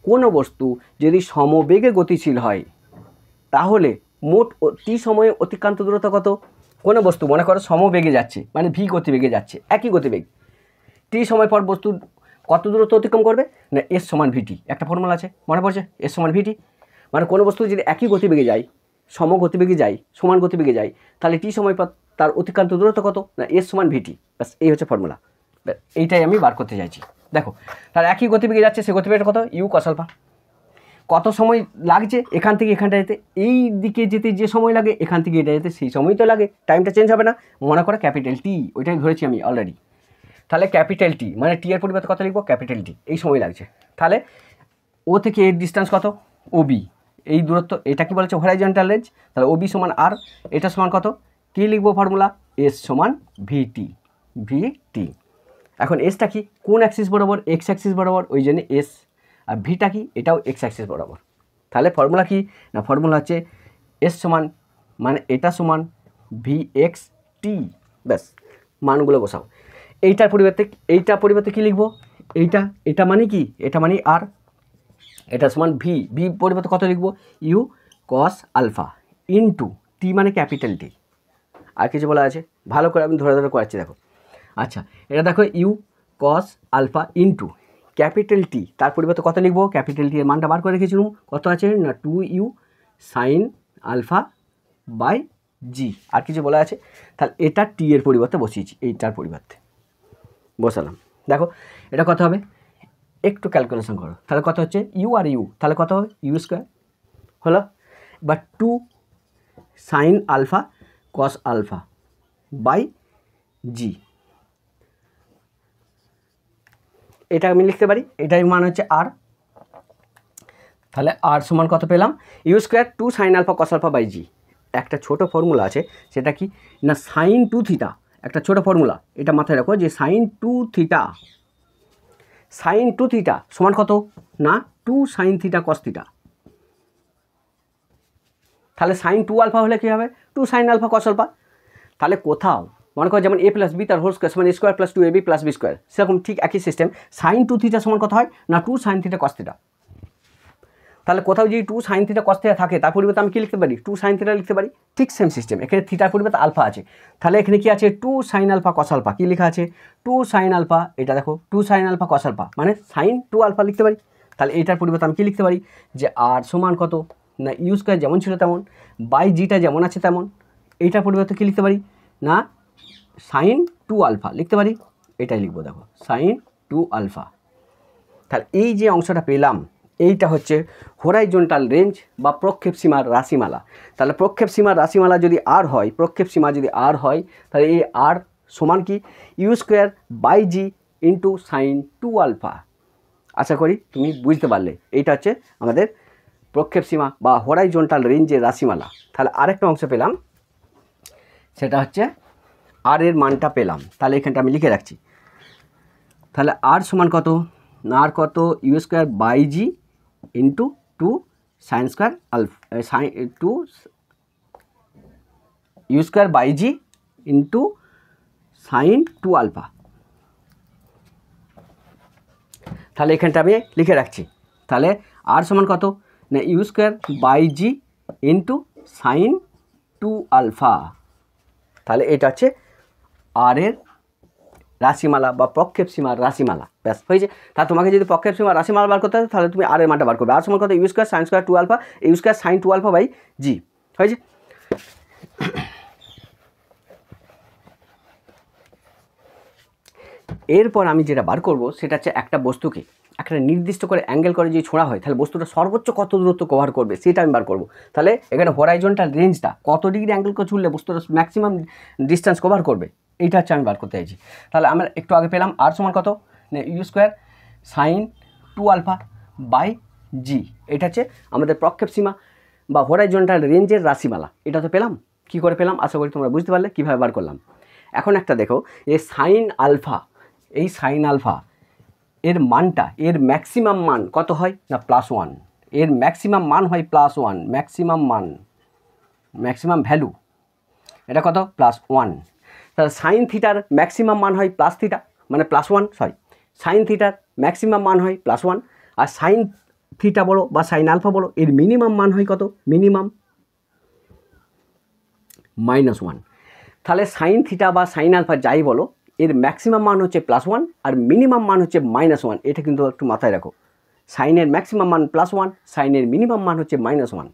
কোনো বস্তু যদি সমবেগে গতিশীল হয় তাহলে মোট টি সময়ে অতিক্রান্ত দূরত্ব কত? কোনো বস্তু মনে করো সমবেগে যাচ্ছে, মানে ভি গতিবেগে যাচ্ছে, একই গতিবেগ, টি সময় পর বস্তু কত দূরত্ব অতিক্রম করবে? না এস সমান ভিটি। একটা ফর্মুলা আছে, মনে পড়ছে? এস সমান ভিটি। মানে কোনো বস্তু যদি একই গতিবেগে যায়, সমগতিবেগে যায়, সমান গতিবেগে যায়, তাহলে টি সময় পর তার অতিক্রান্ত দূরত্ব কত? না এস সমান ভিটি। ব্যাস এই হচ্ছে ফর্মুলা, এইটাই আমি বার করতে চাইছি। দেখো তার একই গতিবেগে যাচ্ছে, সে গতিবেগটা কত? U cos alpha. কত সময় লাগছে এখান থেকে এখানটা যেতে? এই দিকে যেতে যে সময় লাগে এখান থেকে এটা যেতে সেই সময় তো লাগে, টাইমটা চেঞ্জ হবে না। মনে করো ক্যাপিটাল টি, ওইটাই ধরেছি আমি অলরেডি। তাহলে ক্যাপিটাল টি মানে টি এর পরিবর্তে কত লিখবো? ক্যাপিটাল টি। এই সময় লাগছে। তাহলে ও থেকে এর ডিস্টেন্স কত? ও বি। এই দূরত্ব, এটা কি বলেছে? Horizontal range. তাহলে ও বি সমান আর, এটা সমান কত? কী লিখবো ফর্মুলা? এস সমান ভিটি। ভিটি এখন এসটা কি কোন অ্যাক্সিস বরাবর, এক্স অ্যাক্সিস বরাবর, ওই জন্য এস। আর ভিটা কি, এটাও এক্স অ্যাক্সিস বরাবর। তাহলে ফর্মুলা কি না, ফর্মুলা হচ্ছে এস সমান মানে এটা সমান ভি এক্স টি, ব্যাস মানগুলো বসাও। এইটার পরিবর্তে কী লিখবো, এটা মানে কি, এটা মানে আর, এটা সমান ভি পরিবর্তে কত লিখবো, you cos alpha into T মানে ক্যাপিটাল টি। আর কিছু বলা আছে, ভালো করে আমি ধরে করাচ্ছি দেখো। আচ্ছা, এটা দেখো u cos alpha into capital T, তার পরিবর্তে কত লিখবো, ক্যাপিটাল টি এর মানটা বার করে রেখেছিলাম, কত আছে না 2u সাইন আলফা বাই জি। আর কিছু বলা আছে, তাহলে এটা টি এর পরিবর্তে বসিয়েছি, এইটার পরিবর্তে বসালাম। দেখো এটা কত হবে, একটু ক্যালকুলেশন করো, তাহলে কত হচ্ছে ইউ আর ইউ, তাহলে কত হবে ইউ স্কোয়ার হলো, বা 2 sine alpha cos alpha by g. এটা আমি লিখতে পারি, এটার মান হচ্ছে আর। তাহলে আর সমান কত পেলাম, u square 2 sine alpha cos alpha by g. একটা ছোট ফর্মুলা আছে, সেটা কি না সাইন 2 থিটা, একটা ছোট ফর্মুলা, এটা মাথায় রাখো যে সাইন 2 থিটা সমান কত না 2 সাইন থিটা কস থিটা। তাহলে সাইন 2 আলফা হলে কী হবে, 2 সাইন আলফা কস আলফা। তাহলে কোথাও মনে করো যেমন এ প্লাস বি তার হোল স্কোয়ার সমান a square plus 2ab plus b square, সেরকম ঠিক একই সিস্টেম সাইন 2 থিটা সমান কত হয় না 2 সাইন থিটা কস থিটা। তাহলে কোথাও যদি 2 সাইন থিটা কস থিটা থাকে, তার পরিবর্তে আমি কী লিখতে পারি, 2 সাইন থিটা লিখতে পারি। ঠিক সেম সিস্টেম, এখানে থিটার পরিবর্তে আলফা আছে, তাহলে এখানে কি আছে 2 সাইন আলফা কস আলফা, কী লেখা আছে 2 সাইন আলফা, এটা দেখো 2 সাইন আলফা কস আলফা মানে সাইন 2 আলফা লিখতে পারি। তাহলে এইটার পরিবর্তে আমি কী লিখতে পারি যে আর সমান কত না ইউ স্কোয়ার যেমন ছিল তেমন বাই জিটা যেমন আছে তেমন, এইটার পরিবর্তে কী লিখতে পারি না সাইন 2 আলফা লিখতে পারি, এটাই লিখবো দেখো সাইন 2 আলফা। তাহলে এই যে অংশটা পেলাম, এইটা হচ্ছে হরাইজন্টাল রেঞ্জ বা প্রক্ষেপ সীমার রাশিমালা। তাহলে প্রক্ষেপ সীমার রাশিমালা যদি আর হয়, প্রক্ষেপ সীমা যদি আর হয়, তাহলে এই আর সমান কি u square by g into sine 2 alpha. আশা করি তুমি বুঝতে পারলে, এইটা হচ্ছে আমাদের প্রক্ষেপ সীমা বা হরাইজন্টাল রেঞ্জের রাশিমালা। তাহলে আরেকটা অংশ পেলাম, সেটা হচ্ছে আর এর মানটা পেলাম, তাহলে এখানটা আমি লিখে রাখছি। তাহলে আর সমান কত না আর কত u square by g into 2 sine square alpha sine 2 u square by g into sine 2 alpha. তাহলে এখানটা আমি লিখে রাখছি। তাহলে আর সমান কত না u square by g into sine 2 alpha. তাহলে এটা হচ্ছে আর এর রাশিমালা বা প্রক্ষেপ সীমার রাশিমালা, ব্যাস হয়েছে। তা তোমাকে যদি প্রক্ষেপ সীমার রাশিমালা বার করতে হয়, তাহলে তুমি আর এর মানটা বার করবে। আর সমান কত u square sine square 2 alpha, u square sine 2 alpha by g, হয়েছে। এরপর আমি যেটা বার করব সেটা হচ্ছে একটা বস্তুকে একটা নির্দিষ্ট করে অ্যাঙ্গেল করে যদি ছোঁড়া হয়, তাহলে বস্তুটা সর্বোচ্চ কত দূরত্ব কভার করবে সেটা আমি বার করব। তাহলে এখানে হরাইজন্টাল রেঞ্জটা কত ডিগ্রি অ্যাঙ্গেল করে ছুড়লে বস্তুটা ম্যাক্সিমাম ডিস্টেন্স কভার করবে, এইটা হচ্ছে আমি বার করতে চাইছি। তাহলে আমরা একটু আগে পেলাম আর সমান কত না u square sine 2 alpha by g, এটা হচ্ছে আমাদের প্রক্ষেপ সীমা বা হরাইজন্টাল রেঞ্জের রাশিমালা। এটা তো পেলাম, কী করে পেলাম আশা করি তোমরা বুঝতে পারলে কীভাবে বার করলাম। এখন একটা দেখো, এই সাইন আলফা, এই সাইন আলফা এর মানটা, এর ম্যাক্সিমাম মান কত হয় না +1, এর ম্যাক্সিমাম মান হয় +1, ম্যাক্সিমাম মান, ম্যাক্সিমাম ভ্যালু এটা কত +1। তাহলে সাইন থিটার ম্যাক্সিমাম মান হয় প্লাস থিটা মানে +1, সরি সাইন থিটার ম্যাক্সিমাম মান হয় +1, আর সাইন থিটা বলো বা সাইন আলফা বলো এর মিনিমাম মান হয় কত, মিনিমাম -1। তাহলে সাইন থিটা বা সাইন আলফা যাই বলো, এর ম্যাক্সিমাম মান হচ্ছে +1 আর মিনিমাম মান হচ্ছে -1। এটা কিন্তু একটু মাথায় রাখো, সাইনের ম্যাক্সিমাম মান +1, সাইনের মিনিমাম মান হচ্ছে -1।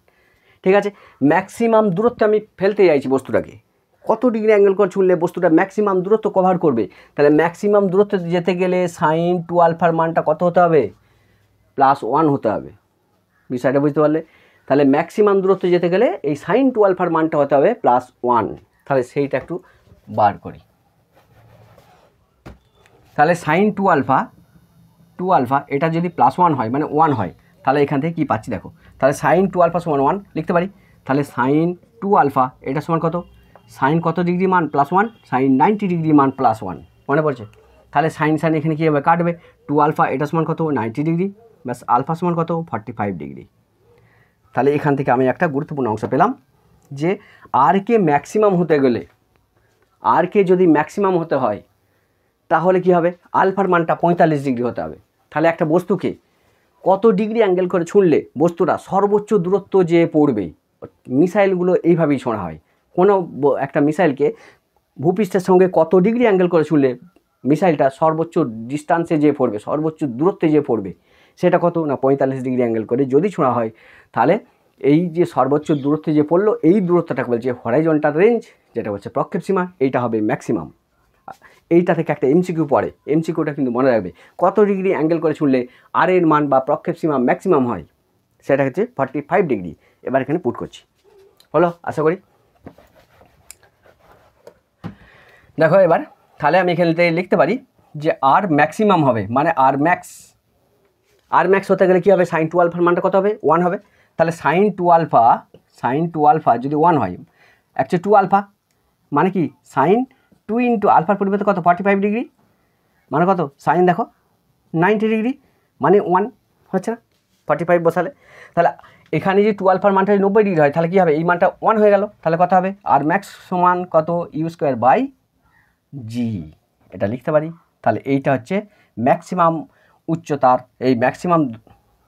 ঠিক আছে, ম্যাক্সিমাম দূরত্ব আমি ফেলতে চাইছি বস্তুটাকে, কত ডিগ্রি অ্যাঙ্গেল করে ছুড়লে বস্তুটা ম্যাক্সিমাম দূরত্ব কভার করবে। তাহলে ম্যাক্সিমাম দূরত্ব যেতে গেলে সাইন 2 আলফার মানটা কত হতে হবে, +1 হতে হবে। বিষয়টা বুঝতে পারলে, তাহলে ম্যাক্সিমাম দূরত্ব যেতে গেলে এই সাইন 2 আলফার মানটা হতে হবে +1। তাহলে সেইটা একটু বার করি। তাহলে সাইন 2 আলফা এটা যদি +1 হয় মানে 1 হয়, তাহলে এখান থেকে কী পাচ্ছি দেখো, তাহলে সাইন 2 আলফা সমান 1 লিখতে পারি। তাহলে সাইন 2 আলফা এটা সমান কত, সাইন কত ডিগ্রি মান +1, সাইন 90 ডিগ্রি মান +1, মনে পড়ছে। তাহলে সাইন সাইন এখানে কী হবে, কাটবে। 2 আলফা এটা সমান কত, 90 ডিগ্রি, ব্যাস আলফা সমান কত, 45 ডিগ্রি। তাহলে এখান থেকে আমি একটা গুরুত্বপূর্ণ অংশ পেলাম যে আর কে ম্যাক্সিমাম হতে গেলে, আর কে যদি ম্যাক্সিমাম হতে হয় তাহলে কি হবে, আলফার মানটা 45 ডিগ্রি হতে হবে। তাহলে একটা বস্তুকে কত ডিগ্রি অ্যাঙ্গেল করে ছুঁড়লে বস্তুটা সর্বোচ্চ দূরত্ব যে পড়বে, মিসাইলগুলো এইভাবেই ছোঁড়া হয়। কোনো একটা মিসাইলকে ভূপৃষ্ঠের সঙ্গে কত ডিগ্রি অ্যাঙ্গেল করে ছুঁড়লে মিসাইলটা সর্বোচ্চ ডিস্টান্সে যে পড়বে, সর্বোচ্চ দূরত্বে যে পড়বে, সেটা কত না 45 ডিগ্রি অ্যাঙ্গেল করে যদি ছোঁড়া হয়, তাহলে এই যে সর্বোচ্চ দূরত্বে যে পড়লো এই দূরত্বটাকে বলছে হরাইজন্টাল রেঞ্জ, যেটা হচ্ছে প্রক্ষেপ সীমা, এইটা হবে ম্যাক্সিমাম। এইটা থেকে একটা এমসিকিউ পড়ে, এমসিকিউটা কিন্তু মনে রাখবে, কত ডিগ্রি অ্যাঙ্গেল করে ছুঁড়লে আর এর মান বা প্রক্ষেপ সীমা ম্যাক্সিমাম হয়, সেটা হচ্ছে 45 ডিগ্রি। এবার এখানে পুট করছি, হলো আশা করি। দেখো এবার তাহলে আমি এখানে লিখতে পারি যে আর ম্যাক্সিমাম হবে, মানে আর ম্যাক্স হতে গেলে কী হবে, সাইন 2 আলফার মানটা কত হবে, 1 হবে। তাহলে সাইন 2 আলফা যদি 1 হয়, অ্যাকচুয়ালি 2 আলফা মানে কি, সাইন 2 ইন্টু আলফার পরিবর্তে কত, 45 ডিগ্রি, মানে কত, সাইন দেখো 90 ডিগ্রি, মানে 1 হচ্ছে না, 45 বসালে। তাহলে এখানে যে 2 আলফার মানটা 90 ডিগ্রি হয়, তাহলে কী হবে, এই মানটা 1 হয়ে গেল। তাহলে কত হবে, আর ম্যাক্স সমান কত, u²/g, এটা লিখতে পারি। তাহলে এইটা হচ্ছে ম্যাক্সিমাম উচ্চতার, এই ম্যাক্সিমাম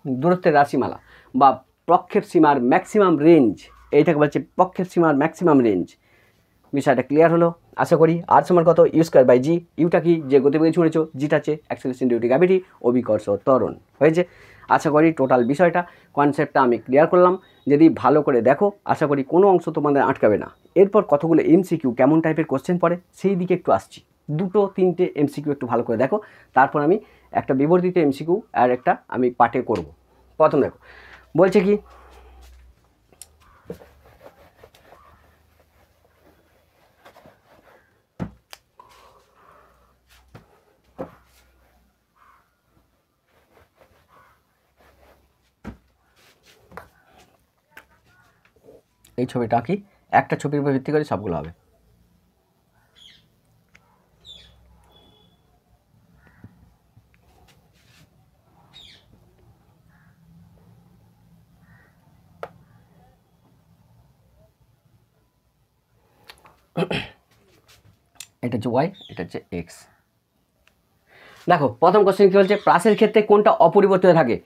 দূরত্বের রাশিমালা বা প্রক্ষেপ সীমার ম্যাক্সিমাম রেঞ্জ, এইটাকে বলছে প্রক্ষেপ সীমার ম্যাক্সিমাম রেঞ্জ। বিষয়টা ক্লিয়ার হলো আশা করি। আর সমান কত, u²/g, ইউটা কি, যে গতিবেগে ছুঁড়েছ, জিটা হচ্ছে অ্যাক্সেলারেশন ডিউ টু গ্র্যাভিটি, অভিকর্ষ ত্বরণ হয়েছে। আশা করি টোটাল বিষয়টা, কনসেপ্টটা আমি ক্লিয়ার করলাম। যদি ভালো করে দেখো আশা করি কোনো অংশ তোমাদের আটকাবে না। এরপর কতগুলো এমসিকিউ, কেমন টাইপের কোশ্চেন পড়ে সেই দিকে একটু আসছি। 2-3টে এমসিকিউ একটু ভালো করে দেখো, তারপর আমি একটা বিবর্ধিত এমসিকিউ আর একটা আমি পাঠে করব। প্রথম দেখো বলছে কি, এই ছবিটা কি, একটা ছবির উপর ভিত্তি করে সবগুলো হবে। এটা হচ্ছে ওয়াই, এটা হচ্ছে এক্স। দেখো প্রথম কোশ্চেন কী বলছে, প্রাসের ক্ষেত্রে কোনটা অপরিবর্তিত থাকে।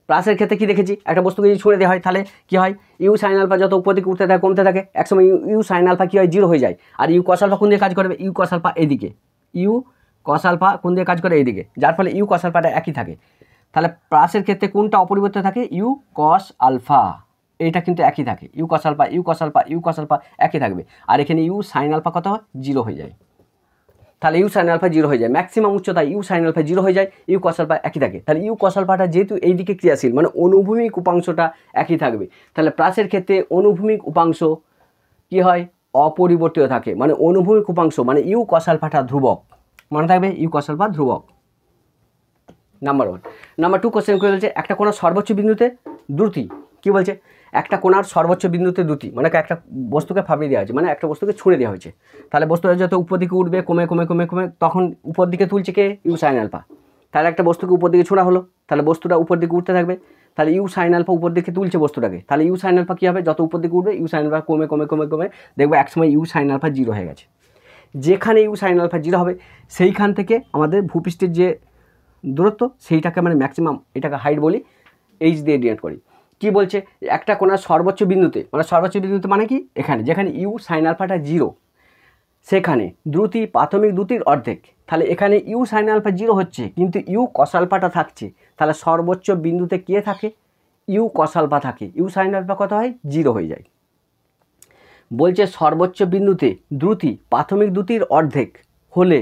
প্রাসের ক্ষেত্রে কী দেখেছি, একটা বস্তুকে যদি ছুঁড়ে দেওয়া হয় তাহলে কী হয়, ইউ সাইন আলফা যত উপর দিকে উঠতে থাকে কমতে থাকে, একসময় ইউ সাইন আলফা কী হয়, 0 হয়ে যায়। আর ইউ কস আলফা কোন দিকে কাজ করবে, ইউ কস আলফা এইদিকে, ইউ কস আলফা কোন দিকে কাজ করে, এইদিকে, যার ফলে ইউ কস আলফাটা একই থাকে। তাহলে প্রাসের ক্ষেত্রে কোনটা অপরিবর্তিত থাকে, ইউ কস আলফা, এইটা কিন্তু একই থাকে, u cos alpha, u cos alpha, u cos alpha একই থাকবে। আর এখানে ইউ সাইন আলফা কত হয়, 0 হয়ে যায়। তাহলে ইউ সাইন আলফা 0 হয়ে যায়, ম্যাক্সিমাম উচ্চতা ইউ সাইন আলফা 0 হয়ে যায়, ইউ কস আলফা একই থাকে। তাহলে ইউ কস আলফাটা যেহেতু এইদিকে ক্রিয়াশীল, মানে অনুভূমিক উপাংশটা একই থাকবে। তাহলে প্রাসের ক্ষেত্রে অনুভূমিক উপাংশ কি হয়, অপরিবর্তিত থাকে, মানে অনুভূমিক উপাংশ মানে ইউ কস আলফাটা ধ্রুবক, মনে থাকবে ইউ কস আলফা ধ্রুবক। নাম্বার 1। নাম্বার 2 কোশ্চেন করে বলছে, একটা কোণার সর্বোচ্চ বিন্দুতে দ্রুতি, কি বলছে, একটা কোণার সর্বোচ্চ বিন্দুতে দ্রুতি, মানে একটা বস্তুকে ফাঁপিয়ে দেওয়া হয়েছে, মানে একটা বস্তুকে ছুঁড়ে দেওয়া হয়েছে। তাহলে বস্তুটা যত উপর দিকে উঠবে কমে কমে কমে কমে, তখন উপর দিকে তুলছে কে, ইউ সাইন আলফা। তাহলে একটা বস্তুকে উপর দিকে ছোড়া হলো, তাহলে বস্তুটা উপর দিকে উঠতে থাকবে, তাহলে ইউ সাইন আলফা উপর দিকে তুলছে বস্তুটাকে, তাহলে ইউ সাইন আলফা কী হবে, যত উপর দিকে উঠবে ইউ সাইন আলফা কমে কমে কমে কমে দেখবো একসময় ইউ সাইন আলফা 0 হয়ে গেছে। যেখানে ইউ সাইন আলফা 0 হবে সেইখান থেকে আমাদের ভূপৃষ্ঠের যে দূরত্ব সেইটাকে মানে ম্যাক্সিমাম, এটাকে হাইট বলি, এইচ দিয়ে ডিনোট করি। কি বলছে, একটা কোণার সর্বোচ্চ বিন্দুতে, মানে সর্বোচ্চ বিন্দুতে মানে কি, এখানে যেখানে ইউ সাইন আলফাটা 0 সেখানে দ্রুতি প্রাথমিক দ্রুতির অর্ধেক। তাহলে এখানে ইউ সাইন আলফা 0 হচ্ছে কিন্তু ইউ কস আলফাটা থাকছে, তাহলে সর্বোচ্চ বিন্দুতে কে থাকে, ইউ কস আলফা থাকে, ইউ সাইন আলফা কত হয়, 0 হয়ে যায়। বলছে সর্বোচ্চ বিন্দুতে দ্রুতি প্রাথমিক দ্রুতির অর্ধেক হলে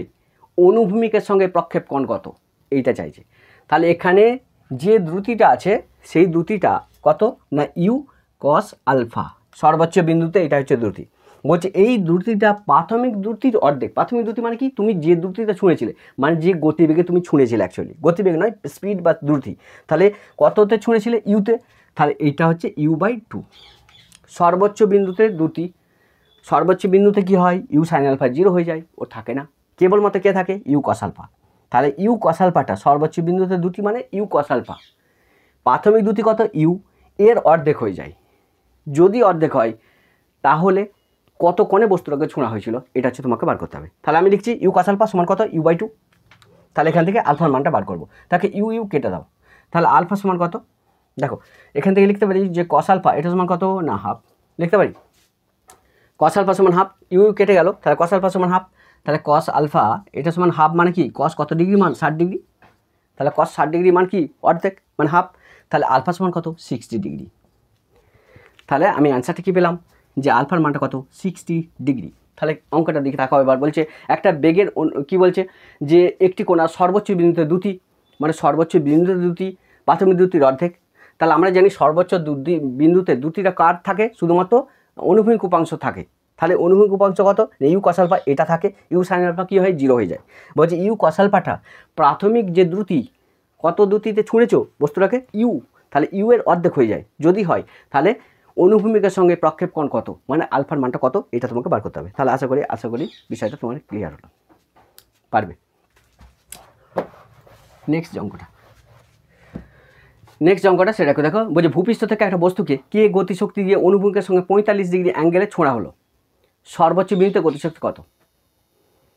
অনুভূমিকের সঙ্গে প্রক্ষেপ কোণ কত, এইটা চাইছে। তাহলে এখানে যে দ্রুতিটা আছে সেই দ্রুতিটা কত না, ইউ কস আলফা, সর্বোচ্চ বিন্দুতে এটা হচ্ছে দ্রুতি। বলছে এই দ্রুতিটা প্রাথমিক দ্রুতির অর্ধেক। প্রাথমিক দ্রুতি মানে কি, তুমি যে দ্রুতিটা ছুঁড়েছিলে, মানে যে গতিবেগে তুমি ছুঁড়েছিলে, অ্যাকচুয়ালি গতিবেগ নয়, স্পিড বা দ্রুতি। তাহলে কততে ছুঁড়েছিলে, ইউতে, তাহলে এইটা হচ্ছে u/2। সর্বোচ্চ বিন্দুতে দ্রুতি, সর্বোচ্চ বিন্দুতে কি হয়, ইউ সাইন আলফা 0 হয়ে যায়, ও থাকে না, কেবলমাত্র কে থাকে, ইউ কস আলফা। তাহলে ইউ কস আলফাটা সর্বোচ্চ বিন্দুতে দুটি মানে ইউ কস আলফা, প্রাথমিক দুটি কত ইউ, এর অর্ধেক হয়ে যায়। যদি অর্ধেক হয় তাহলে কত কোণে বস্তুটাকে ছোঁড়া হয়েছিল এটা হচ্ছে তোমাকে বার করতে হবে। তাহলে আমি লিখছি ইউ কস আলফা সমান কত ইউ/2। তাহলে এখান থেকে আলফার মানটা বার করবো, তাকে ইউ ইউ কেটে দাও। তাহলে আলফা সমান কত, দেখো এখান থেকে লিখতে পারি যে কস আলফা এটা সমান কত না হাফ, লিখতে পারি কস আলফা সমান হাফ, ইউ ইউ কেটে গেল, তাহলে কস আলফা সমান হাফ। তাহলে কস আলফা এটা সমান হাফ মানে কি কস কত ডিগ্রি মান 60 ডিগ্রি, তাহলে কস 60 ডিগ্রি মান কি অর্ধেক মানে হাফ, তাহলে আলফা সমান কত 60 ডিগ্রি। তাহলে আমি অ্যান্সারটা কী পেলাম যে আলফার মানটা কত 60 ডিগ্রি। তাহলে অঙ্কটার দিকে তাকাও এবার, বলছে একটা বেগের কি বলছে যে একটি কোণা সর্বোচ্চ বিন্দুতে দুটি মানে সর্বোচ্চ বিন্দুতে দুটি প্রাথমিক দুটির অর্ধেক। তাহলে আমরা জানি সর্বোচ্চ বিন্দুতে দুটিটা কার থাকে শুধুমাত্র অনুভূমিক উপাংশ থাকে। তাহলে অনুভূমিক উপাংশ কত ইউ কস আলফা এটা থাকে, ইউ সাইন আলফা কী হয় 0 হয়ে যায়। বলছে ইউ কস আলফাটা প্রাথমিক যে দ্রুতি কত দ্রুতিতে ছুঁড়েছো বস্তুটাকে ইউ, তাহলে ইউ এর অর্ধেক হয়ে যায়। যদি হয় তাহলে অনুভূমিকের সঙ্গে প্রক্ষেপণ কত মানে আলফার মানটা কত এটা তোমাকে বার করতে হবে। তাহলে আশা করি বিষয়টা তোমার ক্লিয়ার হলো, পারবে। নেক্সট অঙ্কটা সেটাকে দেখো, বলছে ভূপৃষ্ঠ থেকে একটা বস্তুকে কে গতিশক্তি দিয়ে অনুভূমিকের সঙ্গে 45 ডিগ্রি অ্যাঙ্গেলে ছোঁড়া হলো, সর্বোচ্চ বিন্দুতে গতিশক্তি কত।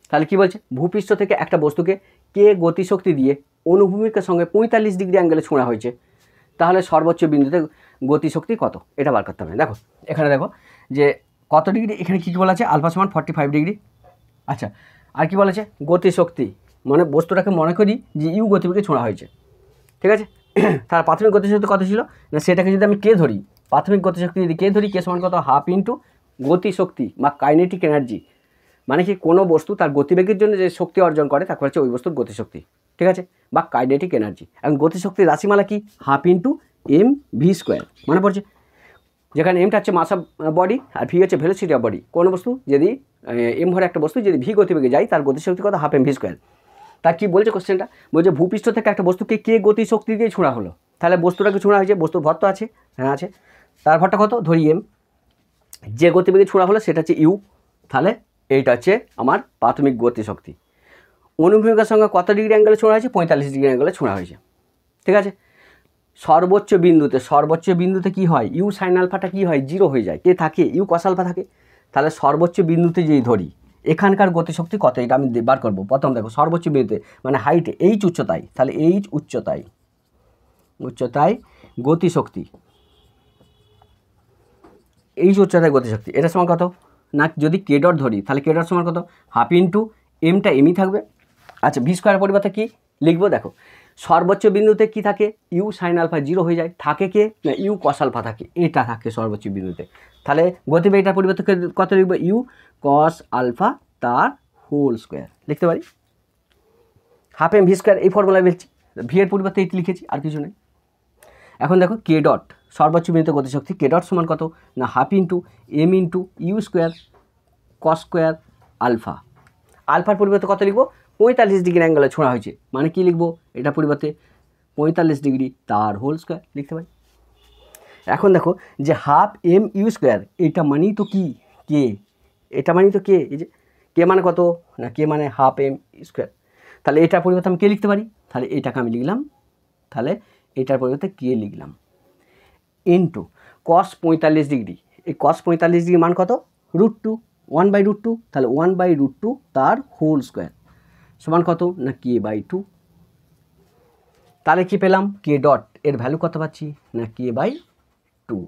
তাহলে কি বলছে ভূপৃষ্ঠ থেকে একটা বস্তুকে কে গতিশক্তি দিয়ে অনুভূমিকের সঙ্গে 45 ডিগ্রি অ্যাঙ্গেলে ছোঁড়া হয়েছে, তাহলে সর্বোচ্চ বিন্দুতে গতিশক্তি কত এটা বার করতে হবে। দেখো এখানে দেখো যে কত ডিগ্রি, এখানে কী বলা আছে আলফা সমান 45 ডিগ্রি। আচ্ছা আর কি বলেছে গতিশক্তি মানে বস্তুটাকে মনে করি যে ইউ গতিবেগে ছোঁড়া হয়েছে, ঠিক আছে। তার প্রাথমিক গতিশক্তি কত ছিল না সেটাকে যদি আমি কে ধরি, প্রাথমিক গতিশক্তি যদি কে ধরি কে সমান কত হাফ ইন্টু গতিশক্তি বা কাইনেটিক এনার্জি, মানে কি কোনো বস্তু তার গতিবেগের জন্য যে শক্তি অর্জন করে তাকে হচ্ছে ওই বস্তুর গতিশক্তি, ঠিক আছে, বা কাইনেটিক এনার্জি। এবং গতিশক্তির রাশিমালা কি half into m v square, মানে পড়ছে যেখানে এমটা হচ্ছে মাস অফ বডি আর ভি হচ্ছে ভেলোসিটি অফ বডি। কোনো বস্তু যদি এম ভরে একটা বস্তু যদি ভি গতিবেগে যায় তার গতিশক্তি কত হাফ এম ভি স্কোয়ার। তার কী বলছে কোশ্চেনটা, বলছে ভূপৃষ্ঠ থেকে একটা বস্তুকে কে গতিশক্তি দিয়ে ছোঁড়া হলো, তাহলে বস্তুটাকে ছোঁড়া হয়েছে, বস্তুর ভর তো আছে, হ্যাঁ আছে, তার ভরটা কত ধরি এম, যে গতিবেগে ছোঁড়া হলো সেটা হচ্ছে ইউ, তাহলে এইটা হচ্ছে আমার প্রাথমিক গতিশক্তি। অনুভূমিকের সঙ্গে কত ডিগ্রি অ্যাঙ্গেলে ছোঁড়া হয়েছে 45 ডিগ্রি অ্যাঙ্গেলে ছোঁড়া হয়েছে, ঠিক আছে। সর্বোচ্চ বিন্দুতে কি হয় ইউ সাইন আলফাটা কি হয় 0 হয়ে যায়, কে থাকে ইউ কস আলফা থাকে। তাহলে সর্বোচ্চ বিন্দুতে যেই ধরি এখানকার গতিশক্তি কত এটা আমি বার করবো। প্রথম দেখো সর্বোচ্চ বিন্দুতে মানে হাইটে এইচ উচ্চতায়, তাহলে এইচ উচ্চতায় গতিশক্তি, এইচ উচ্চতায় গতিশক্তি এটা সমান কত না, যদি কে ডট ধরি তাহলে কে ডট সমান কত হাফ ইন্টু এমটা এমই থাকবে। আচ্ছা ভি স্কোয়ার পরিবর্তে কি লিখবো, দেখো সর্বোচ্চ বিন্দুতে কি থাকে ইউ সাইন আলফা 0 হয়ে যায়, থাকে কে না ইউ কস আলফা থাকে, এটা থাকে সর্বোচ্চ বিন্দুতে। তাহলে গতিবেগ এটার পরিবর্তে কত লিখবো ইউ কস আলফা তার হোল স্কোয়ার লিখতে পারি, হাফ এম ভি স্কোয়ার এই ফর্মুলা বলছি, ভি এর পরিবর্তে এটি লিখেছি আর কিছু নেই। এখন দেখো কে ডট সর্বোচ্চ বিন্দুতে গতিশক্তি কে ডট সমান কত না half into M into you square cos square alpha, আলফার পরিবর্তে কত লিখবো 45 ডিগ্রি অ্যাঙ্গেলে ছোঁড়া হয়েছে, মানে কি লিখবো এটা পরিবর্তে 45 ডিগ্রি তার হোল স্কোয়ার লিখতে পারি। এখন দেখো যে হাফ এম ইউ স্কোয়ার এইটা মানেই তো কি কে, এটা মানেই তো কে, এই যে কে মানে কত না কে মানে হাফ এম স্কোয়ার, তাহলে এটার পরিবর্তে আমি কে লিখতে পারি, তাহলে এইটাকে আমি লিখলাম, তাহলে এটার পরিবর্তে কে লিখলাম ইন্টু কস 45 ডিগ্রি, এই কস 45 ডিগ্রি মান কত √2 1/√2, তাহলে 1/√2 তার হোল স্কোয়ার সমান কত না k/2। তাহলে কি পেলাম কে ডট এর ভ্যালু কত পাচ্ছি না k/2,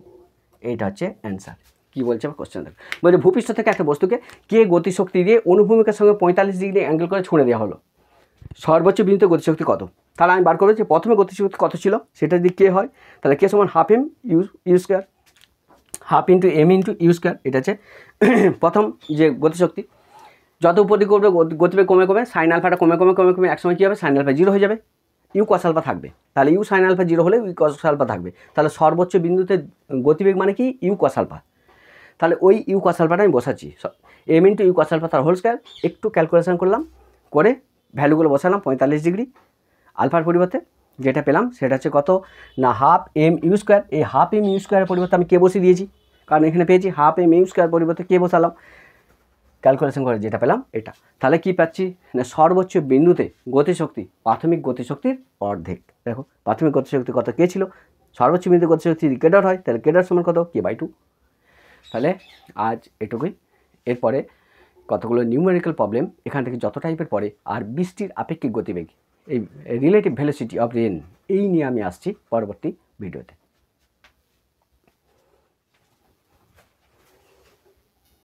এইটা হচ্ছে অ্যান্সার। কী বলছে কোশ্চেন দেখ, বলছে ভূপৃষ্ঠ থেকে একটা বস্তুকে কে গতিশক্তি দিয়ে অনুভূমিকের সঙ্গে 45 ডিগ্রি অ্যাঙ্গেল করে ছুঁড়ে দেওয়া হলো, সর্বোচ্চ বিন্দুতে গতিশক্তি কত। তাহলে আমি বার করবো যে প্রথমে গতিশক্তি কত ছিল সেটা যদি কে হয় তাহলে কে সমান half M U square, half into M into you square, এটা হচ্ছে প্রথম যে গতিশক্তি। যত উপর দিকে করবে গতিবেগ কমে সাইন আলফাটা কমে একসময় কী হবে সাইন আলফা 0 হয়ে যাবে, ইউ কস আলফা থাকবে, তাহলে ইউ সাইন আলফা 0 হলে ইউ কস আলফা থাকবে, তাহলে সর্বোচ্চ বিন্দুতে গতিবেগ মানে কি ইউ কস আলফা, তাহলে ওই ইউ কস আলফাটা আমি বসাচ্ছি M into U cos alpha তার হোল স্কোয়ার, একটু ক্যালকুলেশন করলাম করে ভ্যালুগুলো বসালাম 45 ডিগ্রি, আলফার পরিবর্তে যেটা পেলাম সেটা হচ্ছে কত না হাফ এম ইউ স্কোয়ার, এই হাফ এম ইউ স্কোয়ারের পরিবর্তে আমি কে বসিয়ে দিয়েছি কারণ এখানে পেয়েছি হাফ এম ইউ স্কোয়ার পরিবর্তে কে বসালাম, ক্যালকুলেশন করে যেটা পেলাম এটা। তাহলে কি পাচ্ছি না সর্বোচ্চ বিন্দুতে গতিশক্তি প্রাথমিক গতিশক্তির অর্ধেক। দেখো প্রাথমিক গতিশক্তি কত কে ছিল, সর্বোচ্চ বিন্দুতে গতিশক্তি যদি কে ডট হয় তাহলে কে ডট সমান কত k/2। তাহলে আজ এটুকুই। এরপরে কতগুলো নিউমেরিক্যাল প্রবলেম এখান থেকে যত টাইপের পড়ে আর বৃষ্টির আপেক্ষিক গতিবেগ এই রিলেটিভ ভেলোসিটি অফ রেন এই নিয়ে আমি আসছি পরবর্তী ভিডিওতে।